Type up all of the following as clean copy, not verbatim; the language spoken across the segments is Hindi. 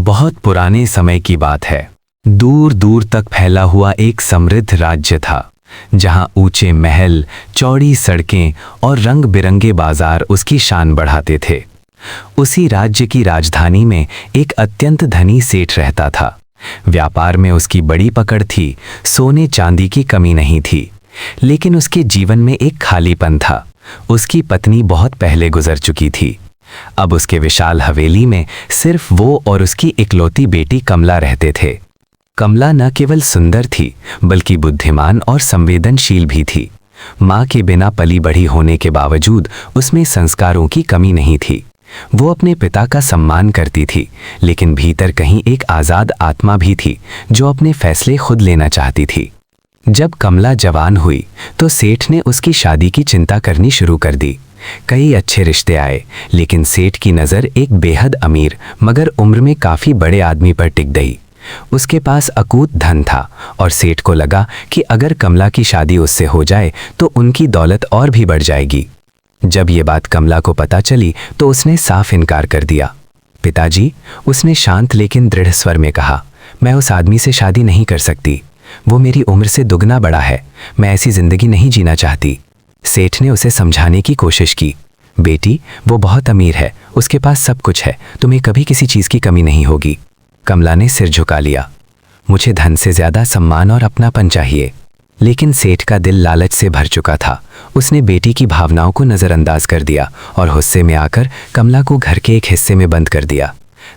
बहुत पुराने समय की बात है। दूर दूर तक फैला हुआ एक समृद्ध राज्य था, जहां ऊंचे महल, चौड़ी सड़कें और रंग बिरंगे बाजार उसकी शान बढ़ाते थे। उसी राज्य की राजधानी में एक अत्यंत धनी सेठ रहता था। व्यापार में उसकी बड़ी पकड़ थी, सोने चांदी की कमी नहीं थी। लेकिन उसके जीवन में एक खालीपन था। उसकी पत्नी बहुत पहले गुजर चुकी थी। अब उसके विशाल हवेली में सिर्फ वो और उसकी इकलौती बेटी कमला रहते थे। कमला न केवल सुंदर थी, बल्कि बुद्धिमान और संवेदनशील भी थी। माँ के बिना पली बढ़ी होने के बावजूद उसमें संस्कारों की कमी नहीं थी। वो अपने पिता का सम्मान करती थी, लेकिन भीतर कहीं एक आज़ाद आत्मा भी थी जो अपने फैसले खुद लेना चाहती थी। जब कमला जवान हुई तो सेठ ने उसकी शादी की चिंता करनी शुरू कर दी। कई अच्छे रिश्ते आए, लेकिन सेठ की नज़र एक बेहद अमीर मगर उम्र में काफ़ी बड़े आदमी पर टिक गई। उसके पास अकूत धन था और सेठ को लगा कि अगर कमला की शादी उससे हो जाए तो उनकी दौलत और भी बढ़ जाएगी। जब ये बात कमला को पता चली तो उसने साफ इनकार कर दिया। पिताजी, उसने शांत लेकिन दृढ़ स्वर में कहा, मैं उस आदमी से शादी नहीं कर सकती। वो मेरी उम्र से दुगना बड़ा है। मैं ऐसी जिंदगी नहीं जीना चाहती। सेठ ने उसे समझाने की कोशिश की, बेटी, वो बहुत अमीर है, उसके पास सब कुछ है, तुम्हें कभी किसी चीज़ की कमी नहीं होगी। कमला ने सिर झुका लिया, मुझे धन से ज़्यादा सम्मान और अपनापन चाहिए। लेकिन सेठ का दिल लालच से भर चुका था। उसने बेटी की भावनाओं को नज़रअंदाज कर दिया और गुस्से में आकर कमला को घर के एक हिस्से में बंद कर दिया।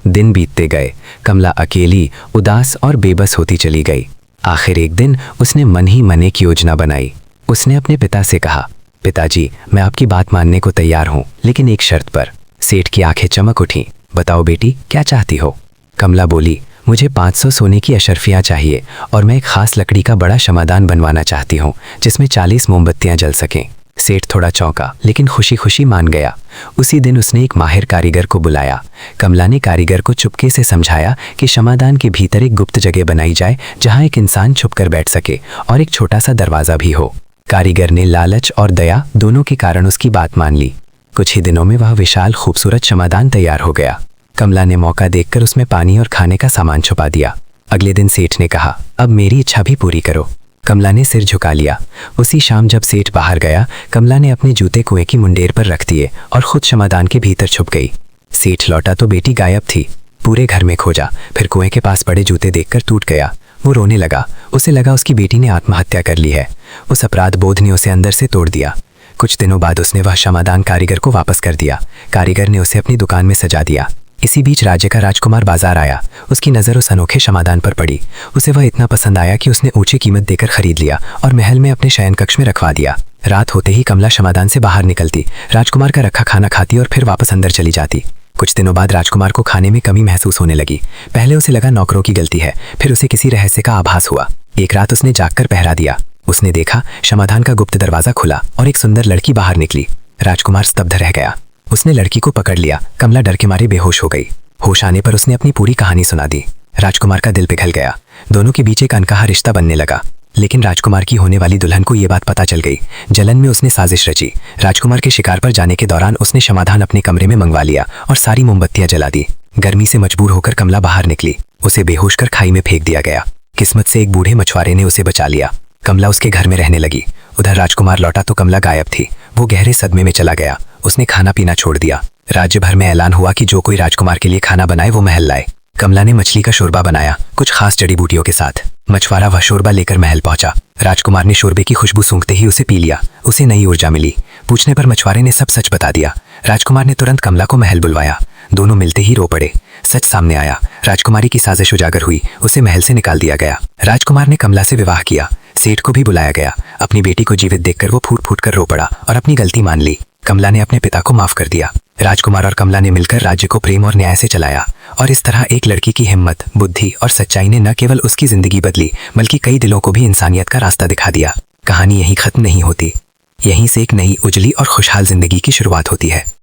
दिन बीतते गए। कमला अकेली, उदास और बेबस होती चली गई। आखिर एक दिन उसने मन ही मन एक योजना बनाई। उसने अपने पिता से कहा, पिताजी, मैं आपकी बात मानने को तैयार हूँ, लेकिन एक शर्त पर। सेठ की आंखें चमक उठीं। बताओ बेटी, क्या चाहती हो? कमला बोली, मुझे 500 सोने की अशर्फियाँ चाहिए और मैं एक खास लकड़ी का बड़ा शमादान बनवाना चाहती हूँ जिसमें 40 मोमबत्तियाँ जल सकें। सेठ थोड़ा चौंका, लेकिन खुशी खुशी मान गया। उसी दिन उसने एक माहिर कारीगर को बुलाया। कमला ने कारीगर को चुपके से समझाया कि शमादान के भीतर एक गुप्त जगह बनाई जाए जहाँ एक इंसान छुपकर बैठ सके और एक छोटा सा दरवाज़ा भी हो। कारीगर ने लालच और दया दोनों के कारण उसकी बात मान ली। कुछ ही दिनों में वह विशाल खूबसूरत शमादान तैयार हो गया। कमला ने मौका देखकर उसमें पानी और खाने का सामान छुपा दिया। अगले दिन सेठ ने कहा, अब मेरी इच्छा भी पूरी करो। कमला ने सिर झुका लिया। उसी शाम जब सेठ बाहर गया, कमला ने अपने जूते कुएं की मुंडेर पर रख दिए और खुद शमादान के भीतर छुप गई। सेठ लौटा तो बेटी गायब थी। पूरे घर में खोजा, फिर कुएं के पास पड़े जूते देखकर टूट गया। वो रोने लगा। उसे लगा उसकी बेटी ने आत्महत्या कर ली है। उस अपराध बोध ने उसे अंदर से तोड़ दिया। कुछ दिनों बाद उसने वह शमादान कारीगर को वापस कर दिया। कारीगर ने उसे अपनी दुकान में सजा दिया। इसी बीच राज्य का राजकुमार बाजार आया। उसकी नज़र उस अनोखे शमादान पर पड़ी। उसे वह इतना पसंद आया कि उसने ऊंची कीमत देकर खरीद लिया और महल में अपने शयन कक्ष में रखवा दिया। रात होते ही कमला शमादान से बाहर निकलती, राजकुमार का रखा खाना खाती और फिर वापस अंदर चली जाती। कुछ दिनों बाद राजकुमार को खाने में कमी महसूस होने लगी। पहले उसे लगा नौकरों की गलती है, फिर उसे किसी रहस्य का आभास हुआ। एक रात उसने जागकर पहरा दिया। उसने देखा शमादान का गुप्त दरवाज़ा खुला और एक सुंदर लड़की बाहर निकली। राजकुमार स्तब्ध रह गया। उसने लड़की को पकड़ लिया। कमला डर के मारे बेहोश हो गई। होश आने पर उसने अपनी पूरी कहानी सुना दी। राजकुमार का दिल पिघल गया। दोनों के बीच एक अनकहा रिश्ता बनने लगा। लेकिन राजकुमार की होने वाली दुल्हन को यह बात पता चल गई। जलन में उसने साजिश रची। राजकुमार के शिकार पर जाने के दौरान उसने शमादान अपने कमरे में मंगवा लिया और सारी मोमबत्तियां जला दी। गर्मी से मजबूर होकर कमला बाहर निकली। उसे बेहोश कर खाई में फेंक दिया गया। किस्मत से एक बूढ़े मछुआरे ने उसे बचा लिया। कमला उसके घर में रहने लगी। उधर राजकुमार लौटा तो कमला गायब थी। वो गहरे सदमे में चला गया। उसने खाना पीना छोड़ दिया। राज्य भर में ऐलान हुआ कि जो कोई राजकुमार के लिए खाना बनाए वो महल लाए। कमला ने मछली का शोरबा बनाया, कुछ खास जड़ी बूटियों के साथ। मछुआरा वह शोरबा लेकर महल पहुंचा। राजकुमार ने शोरबे की खुशबू सूंघते ही उसे पी लिया। उसे नई ऊर्जा मिली। पूछने पर मछुआरे ने सब सच बता दिया। राजकुमार ने तुरंत कमला को महल बुलवाया। दोनों मिलते ही रो पड़े। सच सामने आया। राजकुमारी की साजिश उजागर हुई। उसे महल से निकाल दिया गया। राजकुमार ने कमला से विवाह किया। सेठ को भी बुलाया गया। अपनी बेटी को जीवित देखकर वो फूट फूट कर रो पड़ा और अपनी गलती मान ली। कमला ने अपने पिता को माफ कर दिया। राजकुमार और कमला ने मिलकर राज्य को प्रेम और न्याय से चलाया। और इस तरह एक लड़की की हिम्मत, बुद्धि और सच्चाई ने न केवल उसकी जिंदगी बदली, बल्कि कई दिलों को भी इंसानियत का रास्ता दिखा दिया। कहानी यहीं खत्म नहीं होती। यहीं से एक नई, उजली और खुशहाल जिंदगी की शुरुआत होती है।